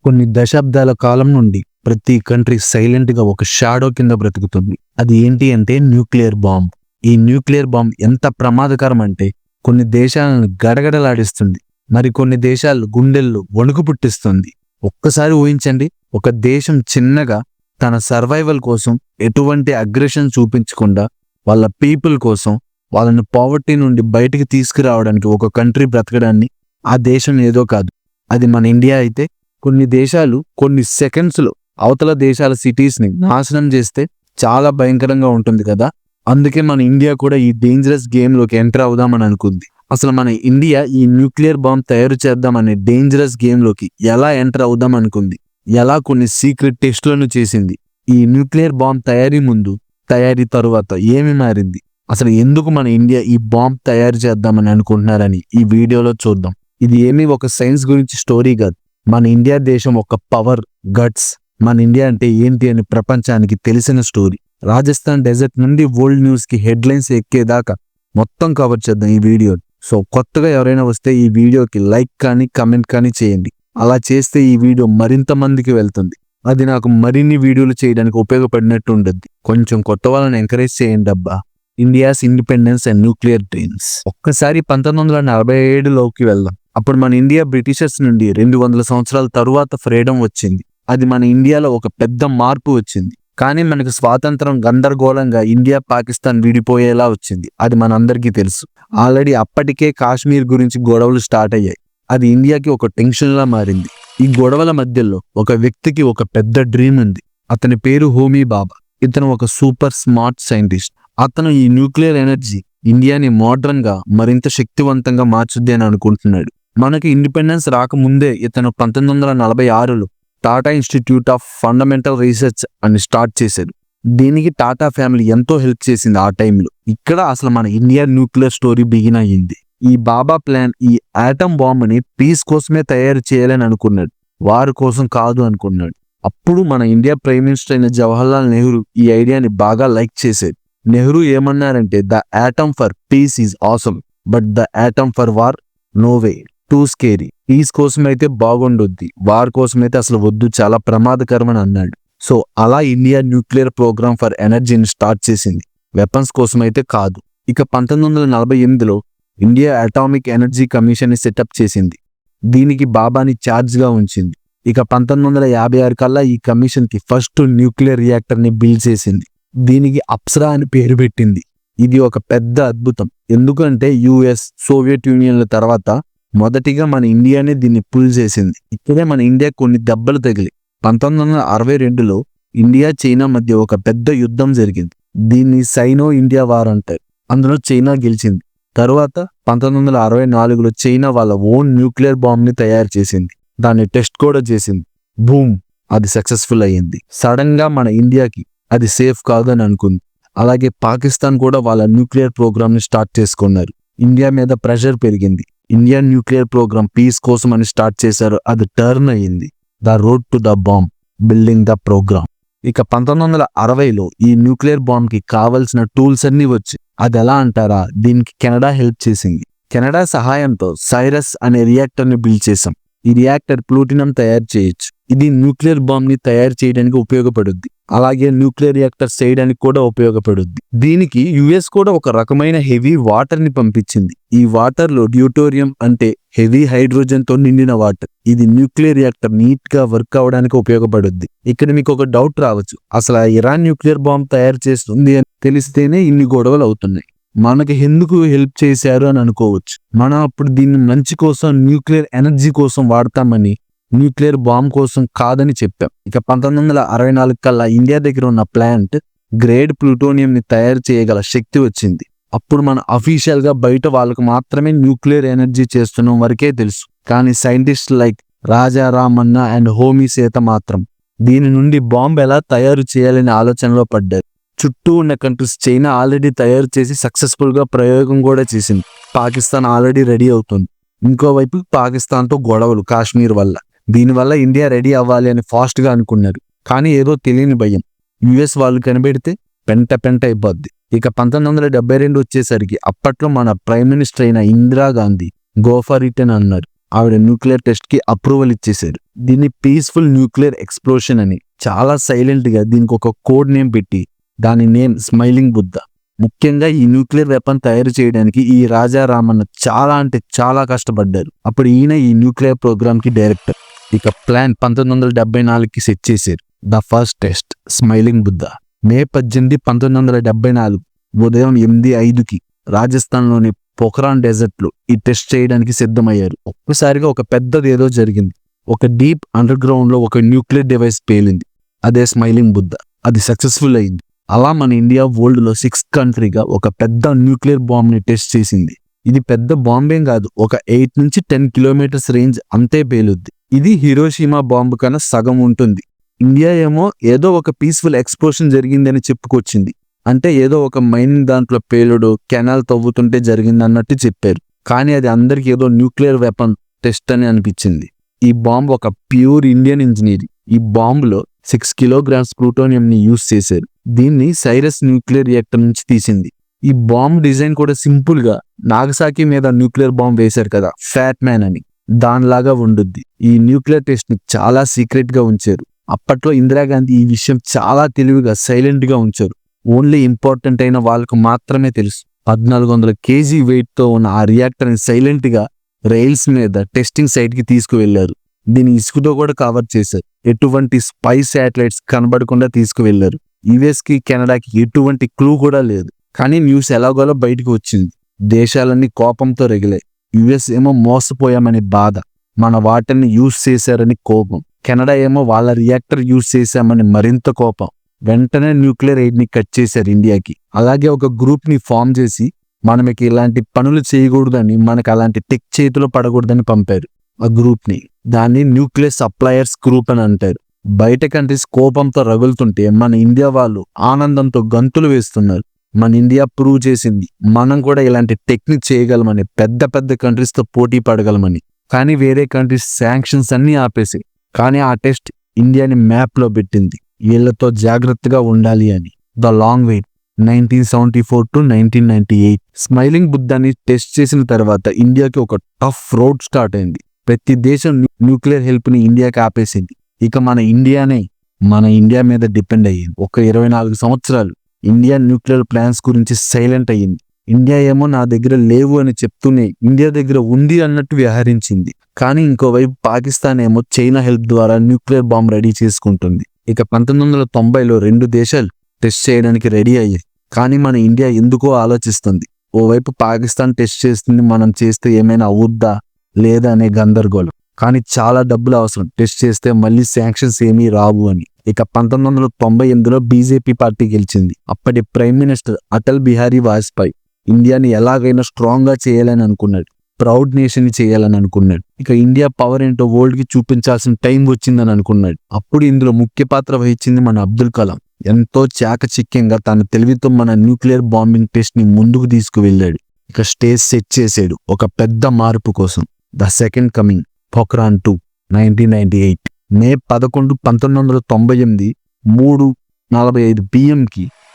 కొన్ని దశాబ్దాల కాలం నుండి ప్రతి కంట్రీ సైలెంట్ గా ఒక షాడో కింద బ్రతుకుతుంది. అది ఏంటి అంటే న్యూక్లియర్ బాంబ్. ఈ న్యూక్లియర్ బాంబ్ ఎంత ప్రమాదకరం అంటే కొన్ని దేశాలను గడగడలాడిస్తుంది, మరి కొన్ని దేశాలు గుండెల్లో వణుకు పుట్టిస్తుంది. ఒక్కసారి ఊహించండి, ఒక దేశం చిన్నగా తన సర్వైవల్ కోసం ఎటువంటి అగ్రెషన్ చూపించకుండా వాళ్ళ పీపుల్ కోసం వాళ్ళని పావర్టీ నుండి బయటికి తీసుకురావడానికి ఒక కంట్రీ బ్రతకడాన్ని, ఆ దేశం ఏదో కాదు, అది మన ఇండియా అయితే కొన్ని దేశాలు కొన్ని సెకండ్స్ లో అవతల దేశాల సిటీస్ ని నాశనం చేస్తే చాలా భయంకరంగా ఉంటుంది కదా. అందుకే మన ఇండియా కూడా ఈ డేంజరస్ గేమ్ లోకి ఎంటర్ అవుదామని అనుకుంది. అసలు మన ఇండియా ఈ న్యూక్లియర్ బాంబ్ తయారు చేద్దామనే డేంజరస్ గేమ్ లోకి ఎలా ఎంటర్ అవుదాం అనుకుంది, ఎలా కొన్ని సీక్రెట్ టెస్టులను చేసింది, ఈ న్యూక్లియర్ బాంబ్ తయారీ ముందు తయారీ తరువాత ఏమి మారింది, అసలు ఎందుకు మన ఇండియా ఈ బాంబ్ తయారు చేద్దామని అనుకుంటున్నారని ఈ వీడియోలో చూద్దాం. ఇది ఏమీ ఒక సైన్స్ గురించి స్టోరీ కాదు, మన ఇండియా దేశం ఒక పవర్, గట్స్, మన ఇండియా అంటే ఏంటి అని ప్రపంచానికి తెలిసిన స్టోరీ. రాజస్థాన్ డెజర్ట్ నుండి వరల్డ్ న్యూస్ కి హెడ్లైన్స్ ఎక్కేదాకా మొత్తం కవర్ చేద్దాం ఈ వీడియో. సో కొత్తగా ఎవరైనా వస్తే ఈ వీడియోకి లైక్ కానీ కమెంట్ కానీ చేయండి. అలా చేస్తే ఈ వీడియో మరింత మందికి వెళ్తుంది, అది నాకు మరిన్ని వీడియోలు చేయడానికి ఉపయోగపడినట్టు ఉంటుంది. కొంచెం కొత్త వాళ్ళని ఎంకరేజ్ చేయండి అబ్బా. India's independence and nuclear dreams. ఒక్కసారి 1947లోకి వెళ్దాం. అప్పుడు మన ఇండియా బ్రిటిషర్స్ నుండి 200 సంవత్సరాల తరువాత ఫ్రీడమ్ వచ్చింది. అది మన ఇండియాలో ఒక పెద్ద మార్పు వచ్చింది. కానీ మనకు స్వాతంత్రం గందరగోళంగా ఇండియా పాకిస్తాన్ విడిపోయేలా వచ్చింది, అది మనందరికీ తెలుసు. ఆల్రెడీ అప్పటికే కాశ్మీర్ గురించి గొడవలు స్టార్ట్ అయ్యాయి, అది ఇండియాకి ఒక టెన్షన్ లా మారింది. ఈ గొడవల మధ్యలో ఒక వ్యక్తికి ఒక పెద్ద డ్రీమ్ ఉంది. అతని పేరు హోమీ బాబా. ఇతను ఒక సూపర్ స్మార్ట్ సైంటిస్ట్. అతను ఈ న్యూక్లియర్ ఎనర్జీ ఇండియాని మోడర్న్ గా మరింత శక్తివంతంగా మార్చుద్ది అని అనుకుంటున్నాడు. మనకి ఇండిపెండెన్స్ రాకముందే ఇతను 1946లో Tata institute of fundamental research అని స్టార్ట్ చేశాడు. దీనికి టాటా ఫ్యామిలీ ఎంతో హెల్ప్ చేసింది ఆ టైంలో. ఇక్కడ అసలు మన ఇండియా న్యూక్లియర్ స్టోరీ బిగిన్ అయ్యింది. ఈ బాబా ప్లాన్ ఈ ఆటమ్ బాంబుని పీస్ కోసమే తయారు చేయాలని అనుకున్నాడు, వారి కోసం కాదు అనుకున్నాడు. అప్పుడు మన ఇండియా ప్రైమ్ మినిస్టర్ అయిన జవహర్లాల్ నెహ్రూ ఈ ఐడియాని బాగా లైక్ చేశాడు. నెహ్రూ ఏమన్నారంటే, the atom for peace is awesome, but the atom for war no way, too scary. Peace కోసమైతే బాగుండొద్ది, వార్ కోసమైతే అసలు వద్దు, చాలా ప్రమాదకరం అని అన్నాడు. సో అలా ఇండియా న్యూక్లియర్ ప్రోగ్రామ్ ఫర్ ఎనర్జీని స్టార్ట్ చేసింది, వెపన్స్ కోసమైతే కాదు. ఇక 1948లో ఇండియా అటామిక్ ఎనర్జీ కమిషన్ ని సెటప్ చేసింది. దీనికి బాబాని ఛార్జ్ గా ఉంచింది. ఇక 1956 కల్లా ఈ కమిషన్ కి ఫస్ట్ న్యూక్లియర్ రియాక్టర్ ని బిల్డ్ చేసింది. దీనికి అప్సరా అని పేరు పెట్టింది. ఇది ఒక పెద్ద అద్భుతం, ఎందుకంటే యుఎస్, సోవియట్ యూనియన్ల తర్వాత మొదటిగా మన ఇండియానే దీన్ని పుల్ చేసింది. ఇక్కడే మన ఇండియా కొన్ని దెబ్బలు తగిలి 1962లో ఇండియా చైనా మధ్య ఒక పెద్ద యుద్ధం జరిగింది. దీన్ని సైనో ఇండియా వార్ అంటారు. అందులో చైనా గెలిచింది. తరువాత 1964లో చైనా వాళ్ళ ఓన్ న్యూక్లియర్ బాంబ్ ని తయారు చేసింది. దాన్ని టెస్ట్ కూడా చేసింది. బూమ్, అది సక్సెస్ఫుల్ అయ్యింది. సడన్ గా మన ఇండియాకి అది సేఫ్ కాదని అనుకుంది. అలాగే పాకిస్తాన్ కూడా వాళ్ళ న్యూక్లియర్ ప్రోగ్రామ్ ని స్టార్ట్ చేసుకున్నారు. ఇండియా మీద ప్రెషర్ పెరిగింది. ఇండియన్ న్యూక్లియర్ ప్రోగ్రామ్ పీస్ కోసం అని స్టార్ట్ చేశారు. అది టర్న్ అయ్యింది. The road to the bomb, building the program. ఇక 1960లో ఈ న్యూక్లియర్ బాంబ్ కి కావలసిన టూల్స్ అన్ని వచ్చి, అది ఎలా అంటారా, దీనికి కెనడా హెల్ప్ చేసింది. కెనడా సహాయంతో సైరస్ అనే రియాక్టర్ ని బిల్డ్ చేశాం. ఈ రియాక్టర్ ప్లూటినం తయారు చేయొచ్చు. ఇది న్యూక్లియర్ బాంబ్ ని తయారు చేయడానికి ఉపయోగపడుద్ది. అలాగే న్యూక్లియర్ రియాక్టర్ చేయడానికి కూడా ఉపయోగపడుద్ది. దీనికి యుఎస్ కూడా ఒక రకమైన హెవీ వాటర్ ని పంపించింది. ఈ వాటర్ లో డ్యూటోరియం అంటే హెవీ హైడ్రోజన్ తో నిండిన వాటర్. ఇది న్యూక్లియర్ రియాక్టర్ నీట్ గా వర్క్ అవడానికి ఉపయోగపడుద్ది. ఇక్కడ మీకు ఒక డౌట్ రావచ్చు, అసలు ఇరాన్ న్యూక్లియర్ బాంబ్ తయారు చేస్తుంది అని తెలిస్తేనే ఇన్ని గొడవలు అవుతున్నాయి, మనకి ఎందుకు హెల్ప్ చేశారు అని అనుకోవచ్చు. మనం అప్పుడు దీన్ని మంచి కోసం, న్యూక్లియర్ ఎనర్జీ కోసం వాడతామని, న్యూక్లియర్ బాంబ్ కోసం కాదని చెప్పాం. ఇక 1964 కల్లా ఇండియా దగ్గర ఉన్న ప్లాంట్ గ్రేడ్ ప్లూటోనియం ని తయారు చేయగల శక్తి వచ్చింది. అప్పుడు మన అఫీషియల్ గా బయట వాళ్ళకు మాత్రమే న్యూక్లియర్ ఎనర్జీ చేస్తున్నాం వరకే తెలుసు. కానీ scientist like Raja Ramanna and Homi Sethna మాత్రం దీని నుండి బాంబ్ ఎలా తయారు చేయాలనే ఆలోచనలో పడ్డారు. చుట్టూ ఉన్న కంట్రీస్, చైనా ఆల్రెడీ తయారు చేసి సక్సెస్ఫుల్ గా ప్రయోగం కూడా చేసింది. పాకిస్తాన్ ఆల్రెడీ రెడీ అవుతుంది. ఇంకోవైపు పాకిస్తాన్తో గొడవలు కాశ్మీర్ వల్ల. దీనివల్ల ఇండియా రెడీ అవ్వాలి అని ఫాస్ట్ గా అనుకున్నారు. కానీ ఏదో తెలియని భయం, యుఎస్ వాళ్ళు కనిపెడితే పెంట అయిపోద్ది. ఇక 1972 వచ్చేసరికి అప్పట్లో మన ప్రైమ్ మినిస్టర్ అయిన ఇందిరాగాంధీ గో ఫర్ ఇట్ అని అన్నారు. ఆవిడ న్యూక్లియర్ టెస్ట్ కి అప్రూవల్ ఇచ్చేశారు. దీన్ని పీస్ఫుల్ న్యూక్లియర్ ఎక్స్ప్లోషన్ అని, చాలా సైలెంట్ గా దీనికి ఒక కోడ్ నేమ్ పెట్టి దాని నేమ్ స్మైలింగ్ బుద్ధ. ముఖ్యంగా ఈ న్యూక్లియర్ వెపన్ తయారు చేయడానికి ఈ రాజా రామన్న చాలా అంటే చాలా కష్టపడ్డారు. అప్పుడు ఈయన ఈ న్యూక్లియర్ ప్రోగ్రామ్ కి డైరెక్టర్. ఇక ప్లాన్ 1974కి సెట్ చేశారు. The first test smiling Buddha May 18, 1974 ఉదయం 8:05కి రాజస్థాన్లోని పొఖరాన్ డెజర్ట్ లో ఈ టెస్ట్ చేయడానికి సిద్ధమయ్యారు. ఒక్కసారిగా ఒక పెద్దది ఏదో జరిగింది. ఒక డీప్ అండర్ గ్రౌండ్ లో ఒక న్యూక్లియర్ డివైస్ పేలింది. అదే స్మైలింగ్ బుద్ధ. అది సక్సెస్ఫుల్ అయింది. అలా మన ఇండియా వరల్డ్ లో 6th కంట్రీగా ఒక పెద్ద న్యూక్లియర్ బాంబ్ ని టెస్ట్ చేసింది. ఇది పెద్ద బాంబేం కాదు, ఒక 8 నుంచి 10 కిలోమీటర్స్ రేంజ్ అంతే పేలుద్ది. ఇది హిరోషిమా బాంబు కన్నా సగం ఉంటుంది. ఇండియా ఏమో ఏదో ఒక పీస్ఫుల్ ఎక్స్ప్లోషన్ జరిగిందని చెప్పుకొచ్చింది. అంటే ఏదో ఒక మైనింగ్ దాంట్లో పేలుడు, కెనాల్ తవ్వుతుంటే జరిగింది అన్నట్టు చెప్పారు. కానీ అది అందరికి ఏదో న్యూక్లియర్ వెపన్ టెస్ట్ అని అనిపించింది. ఈ బాంబు ఒక ప్యూర్ ఇండియన్ ఇంజనీరింగ్. ఈ బాంబులో 6 కిలోగ్రామ్స్ ప్లూటోనియం ని యూజ్ చేశారు. దీన్ని సైరస్ న్యూక్లియర్ రియాక్టర్ నుంచి తీసింది. ఈ బాంబ్ డిజైన్ కూడా సింపుల్ గా నాగసాకి మీద న్యూక్లియర్ బాంబ్ వేశారు కదా, ఫ్యాట్ మ్యాన్ అని, దానిలాగా ఉండుద్ది. ఈ న్యూక్లియర్ టెస్ట్ ని చాలా సీక్రెట్ గా ఉంచారు. అప్పట్లో ఇందిరాగాంధీ ఈ విషయం చాలా తెలివిగా సైలెంట్ గా ఉంచారు. ఓన్లీ ఇంపార్టెంట్ అయిన వాళ్ళకు మాత్రమే తెలుసు. 1400 kg వెయిట్ తో ఉన్న ఆ రియాక్టర్ ని సైలెంట్ గా రైల్స్ మీద టెస్టింగ్ సైట్ కి తీసుకువెళ్లారు. దీన్ని ఇసుకతో కూడా కవర్ చేశారు. ఎటువంటి స్పై శాటిలైట్స్ కనబడకుండా తీసుకువెళ్లారు. యుఎస్ కి, కెనడాకి ఎటువంటి క్లూ కూడా లేదు. కానీ న్యూస్ ఎలాగోలా బయటకు వచ్చింది. దేశాలన్నీ కోపంతో రగిలాయి. యుఎస్ ఏమో మోసపోయామని బాధ, మన వాటిని యూజ్ చేశారని కోపం. కెనడా ఏమో వాళ్ళ రియాక్టర్ యూజ్ చేశామని మరింత కోపం. వెంటనే న్యూక్లియర్ ఎయిడ్ ని కట్ చేశారు ఇండియాకి. అలాగే ఒక గ్రూప్ ని ఫామ్ చేసి మనకి ఇలాంటి పనులు చేయకూడదని, మనకు అలాంటి టెక్ చేతిలో పడకూడదని పంపారు ఆ గ్రూప్ ని. దాన్ని న్యూక్లియర్ సప్లయర్స్ గ్రూప్ అని అంటారు. బయట కంట్రీస్ కోపంతో రగులుతుంటే మన ఇండియా వాళ్ళు ఆనందంతో గంతులు వేస్తున్నారు. మన ఇండియా ప్రూవ్ చేసింది మనం కూడా ఇలాంటి టెక్నిక్ చేయగలమని, పెద్ద పెద్ద కంట్రీస్ తో పోటీ పడగలమని. కానీ వేరే కంట్రీస్ శాంక్షన్స్ అన్ని ఆపేసి, కానీ ఆ టెస్ట్ ఇండియాని మ్యాప్ లో పెట్టింది. వీళ్లతో జాగ్రత్తగా ఉండాలి అని. The long wait 1974 to 1998. Smiling బుద్ధాన్ని టెస్ట్ చేసిన తర్వాత ఇండియాకి ఒక టఫ్ రోడ్ స్టార్ట్ అయింది. ప్రతి దేశం న్యూక్లియర్ హెల్ప్ ని ఇండియాకి ఆపేసింది. ఇక మన ఇండియా మీద డిపెండ్ అయ్యింది. ఒక 24 సంవత్సరాలు ఇండియా న్యూక్లియర్ ప్లాన్స్ గురించి సైలెంట్ అయ్యింది. ఇండియా ఏమో నా దగ్గర లేవు అని చెప్తూనే ఇండియా దగ్గర ఉంది అన్నట్టు వ్యవహరించింది. కానీ ఇంకోవైపు పాకిస్తాన్ ఏమో చైనా హెల్ప్ ద్వారా న్యూక్లియర్ బాంబ్ రెడీ చేసుకుంటుంది. ఇక 1990లో 2 దేశాలు టెస్ట్ చేయడానికి రెడీ అయ్యాయి. కానీ మన ఇండియా ఎందుకో ఆలోచిస్తుంది. ఓవైపు పాకిస్తాన్ టెస్ట్ చేస్తుంది, మనం చేస్తే ఏమైనా అవుద్దా లేదా అనే గందరగోళం. కానీ చాలా డబ్బులు అవసరం టెస్ట్ చేస్తే, మళ్ళీ శాంక్షన్స్ ఏమీ రావు అని. ఇక 1998లో బీజేపీ పార్టీ గెలిచింది. అప్పటి ప్రైమ్ మినిస్టర్ అటల్ బిహారీ వాజ్పేయి ఇండియాని ఎలాగైనా స్ట్రాంగ్ గా చేయాలని అనుకున్నాడు. ప్రౌడ్ నేషన్ చేయాలని అనుకున్నాడు. ఇక ఇండియా పవర్ ఏంటో వరల్డ్ కి చూపించాల్సిన టైం వచ్చిందని అనుకున్నాడు. అప్పుడు ఇందులో ముఖ్య పాత్ర వహించింది మన అబ్దుల్ కలాం. ఎంతో చాకచక్యంగా తన తెలివితో మన న్యూక్లియర్ బాంబింగ్ టెస్ట్ ని ముందుకు తీసుకువెళ్ళాడు. ఇక స్టేజ్ సెట్ చేశాడు ఒక పెద్ద మార్పు కోసం. The second coming, Pokhran 2, 1998 May 11, 1998 3:45 PM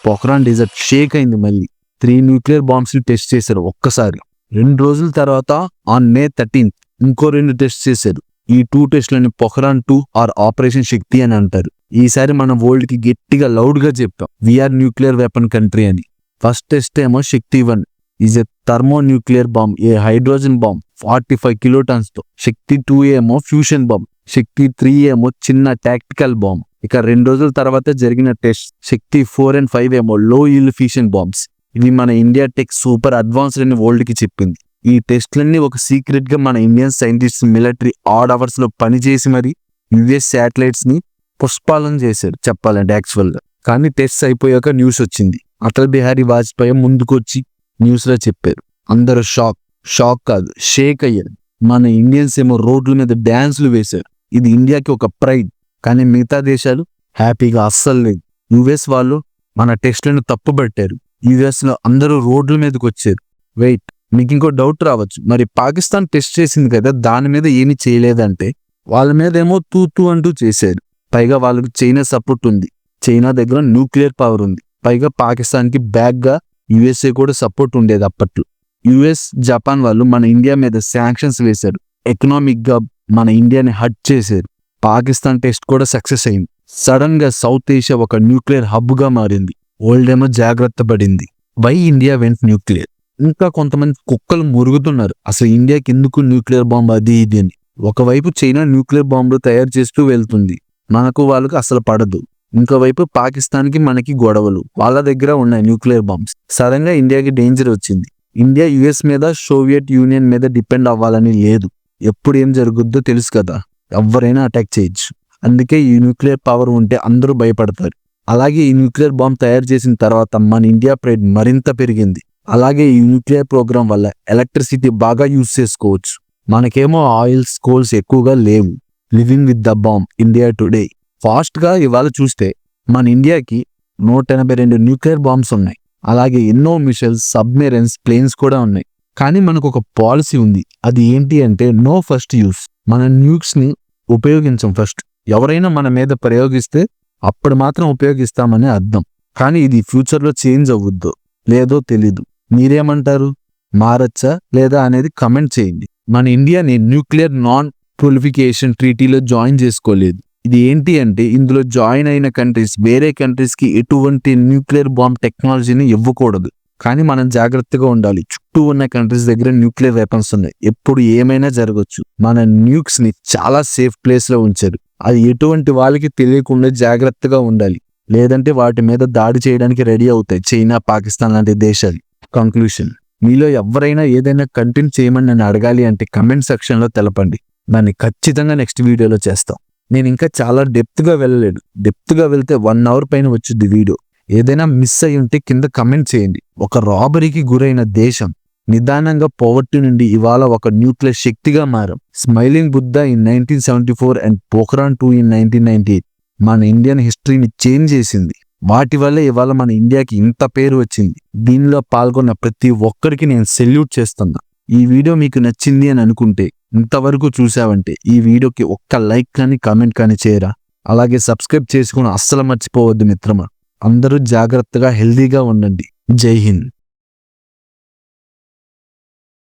Pokhran desert shake అయింది. మళ్ళీ 3 న్యూక్లియర్ బాంబ్స్ ని టెస్ట్ చేశారు ఒక్కసారి. 2 రోజుల తర్వాత ఆన్ మే 13 ఇంకో 2 టెస్ట్ చేశారు. ఈ 2 టెస్ట్లని పొఖ్రాన్ 2 ఆర్ ఆపరేషన్ శక్తి అని అంటారు. ఈసారి మనం వరల్డ్ కి గట్టిగా లౌడ్ గా చెప్పాం, వీఆర్ న్యూక్లియర్ వెపన్ కంట్రీ అని. ఫస్ట్ టెస్ట్ ఏమో శక్తి 1 is a thermo nuclear bomb, A hydrogen bomb 45 కిలోటన్స్ తో. శక్తి 2 ఏమో ఫ్యూషన్ బాంబ్. శక్తి 3 ఏమో చిన్న టాక్టికల్ బాంబ్. ఇక 2 రోజుల తర్వాత జరిగిన టెస్ట్ శక్తి 4 and 5 ఏమో లో ఈల్డ్ ఫ్యూషన్ బాంబ్స్. ఇవి మన ఇండియా టెక్ సూపర్ అడ్వాన్స్డ్ అని వరల్డ్ కి చెప్పింది. ఈ టెస్ట్లన్నీ ఒక సీక్రెట్ గా మన Indian scientist military odd hours లో పనిచేసి మరి యుఎస్ శాటిలైట్స్ ని పుష్పాలను చేశారు చెప్పాలంటే యాక్చువల్ గా. కానీ టెస్ట్ అయిపోయాక న్యూస్ వచ్చింది. అటల్ బిహారీ వాజ్పేయి ముందుకొచ్చి న్యూస్ లో చెప్పారు. అందరూ షాక్ కాదు షేక్ అయ్యారు. మన ఇండియన్స్ ఏమో రోడ్ల మీద డాన్సులు వేశారు. ఇది ఇండియాకి ఒక ప్రైడ్. కానీ మిగతా దేశాలు హ్యాపీగా అస్సలు లేదు. యుఎస్ వాళ్ళు మన టెస్ట్లను తప్పుపట్టారు. యుఎస్ లో అందరూ రోడ్ల మీదకి వచ్చారు. వెయిట్, మీకు ఇంకో డౌట్ రావచ్చు, మరి పాకిస్తాన్ టెస్ట్ చేసింది కదా దాని మీద ఏమీ చేయలేదంటే? వాళ్ళ మీద ఏమో తూ అంటూ చేశారు. పైగా వాళ్ళకి చైనా సపోర్ట్ ఉంది. చైనా దగ్గర న్యూక్లియర్ పవర్ ఉంది. పైగా పాకిస్తాన్ కి బ్యాక్ గా యుఎస్ఏ కూడా సపోర్ట్ ఉండేది అప్పట్లో. యుఎస్, జపాన్ వాళ్ళు మన ఇండియా మీద శాంక్షన్స్ వేశారు. ఎకనామిక్ గా మన ఇండియాని హర్ట్ చేశారు. పాకిస్తాన్ టెస్ట్ కూడా సక్సెస్ అయింది. సడన్ గా సౌత్ ఏషియా ఒక న్యూక్లియర్ హబ్ గా మారింది. వరల్డ్ ఏమో జాగ్రత్త పడింది. Why India went nuclear? ఇంకా కొంతమంది కుక్కలు మురుగుతున్నారు, అసలు ఇండియాకి ఎందుకు న్యూక్లియర్ బాంబ్ అది ఇది అని. ఒకవైపు చైనా న్యూక్లియర్ బాంబులు తయారు చేస్తూ వెళ్తుంది, మనకు వాళ్ళకు అసలు పడదు. ఇంకోవైపు పాకిస్తాన్కి మనకి గొడవలు, వాళ్ళ దగ్గర ఉన్నాయి న్యూక్లియర్ బాంబ్స్. సడన్ గా ఇండియాకి డేంజర్ వచ్చింది. ఇండియా యుఎస్ మీద, సోవియట్ యూనియన్ మీద డిపెండ్ అవ్వాలని లేదు. ఎప్పుడు ఏం జరుగుద్దో తెలుసు కదా, ఎవరైనా అటాక్ చేయొచ్చు. అందుకే ఈ న్యూక్లియర్ పవర్ ఉంటే అందరూ భయపడతారు. అలాగే ఈ న్యూక్లియర్ బాంబ్ తయారు చేసిన తర్వాత మన ఇండియా ప్రైడ్ మరింత పెరిగింది. అలాగే ఈ న్యూక్లియర్ ప్రోగ్రామ్ వల్ల ఎలక్ట్రిసిటీ బాగా యూజ్ చేసుకోవచ్చు. మనకేమో ఆయిల్స్, కోల్స్ ఎక్కువగా లేవు. Living with the bomb India today. Fast గా ఇవాళ చూస్తే మన ఇండియాకి 182 న్యూక్లియర్ బాంబ్స్ ఉన్నాయి. అలాగే ఎన్నో మిసైల్స్, సబ్మెరైన్స్, ప్లేన్స్ కూడా ఉన్నాయి. కానీ మనకు ఒక పాలసీ ఉంది. అది ఏంటి అంటే నో ఫస్ట్ యూస్. మన న్యూక్స్ ని ఉపయోగించం ఫస్ట్. ఎవరైనా మన మీద ప్రయోగిస్తే అప్పుడు మాత్రం ఉపయోగిస్తామని అర్థం. కానీ ఇది ఫ్యూచర్లో చేంజ్ అవ్వద్దో లేదో తెలీదు. మీరేమంటారు? మారచ్చా లేదా అనేది కమెంట్ చేయండి. మన ఇండియాని న్యూక్లియర్ నాన్ ప్రొలిఫికేషన్ ట్రీటీలో జాయిన్ చేసుకోలేదు. ఇది ఏంటి అంటే ఇందులో జాయిన్ అయిన కంట్రీస్ వేరే కంట్రీస్కి ఎటువంటి న్యూక్లియర్ బాంబ్ టెక్నాలజీని ఇవ్వకూడదు. కానీ మనం జాగ్రత్తగా ఉండాలి. చుట్టూ ఉన్న కంట్రీస్ దగ్గర న్యూక్లియర్ వెపన్స్ ఉన్నాయి, ఎప్పుడు ఏమైనా జరగచ్చు. మన న్యూక్స్ ని చాలా సేఫ్ ప్లేస్ లో ఉంచారు. అది ఎటువంటి వాళ్ళకి తెలియకుండా జాగ్రత్తగా ఉండాలి, లేదంటే వాటి మీద దాడి చేయడానికి రెడీ అవుతాయి చైనా, పాకిస్తాన్ లాంటి దేశాలు. కంక్లూషన్, మీలో ఎవరైనా ఏదైనా కంటెంట్ చేయమని నన్ను అడగాలి అంటే కమెంట్ సెక్షన్ లో తెలపండి. దాన్ని ఖచ్చితంగా నెక్స్ట్ వీడియోలో చేస్తాం. నేను ఇంకా చాలా డెప్త్గా వెళ్ళలేను. డెప్త్గా వెళ్తే 1 hour పైన వచ్చింది వీడియో. ఏదైనా మిస్ అయి ఉంటే కింద కమెంట్ చేయండి. ఒక రాబరీకి గురైన దేశం నిదానంగా పోవర్టీ నుండి ఇవాళ ఒక న్యూక్లియర్ శక్తిగా మారాం. Smiling Buddha in 1974 and Pokhran 2 in 1998 మన ఇండియన్ హిస్టరీని చేంజ్ చేసింది. వాటి వల్ల ఇవాళ మన ఇండియాకి ఇంత పేరు వచ్చింది. దీనిలో పాల్గొన్న ప్రతి ఒక్కరికి నేను సెల్యూట్ చేస్తున్నా. ఈ వీడియో మీకు నచ్చింది అని అనుకుంటే, ఇంతవరకు చూసావంటే ఈ వీడియోకి ఒక్క లైక్ కానీ కామెంట్ కానీ చేయరా. అలాగే సబ్స్క్రైబ్ చేసుకుని అస్సలు మర్చిపోవద్దు మిత్రమా. అందరూ జాగ్రత్తగా హెల్దీగా ఉండండి. జై హింద్.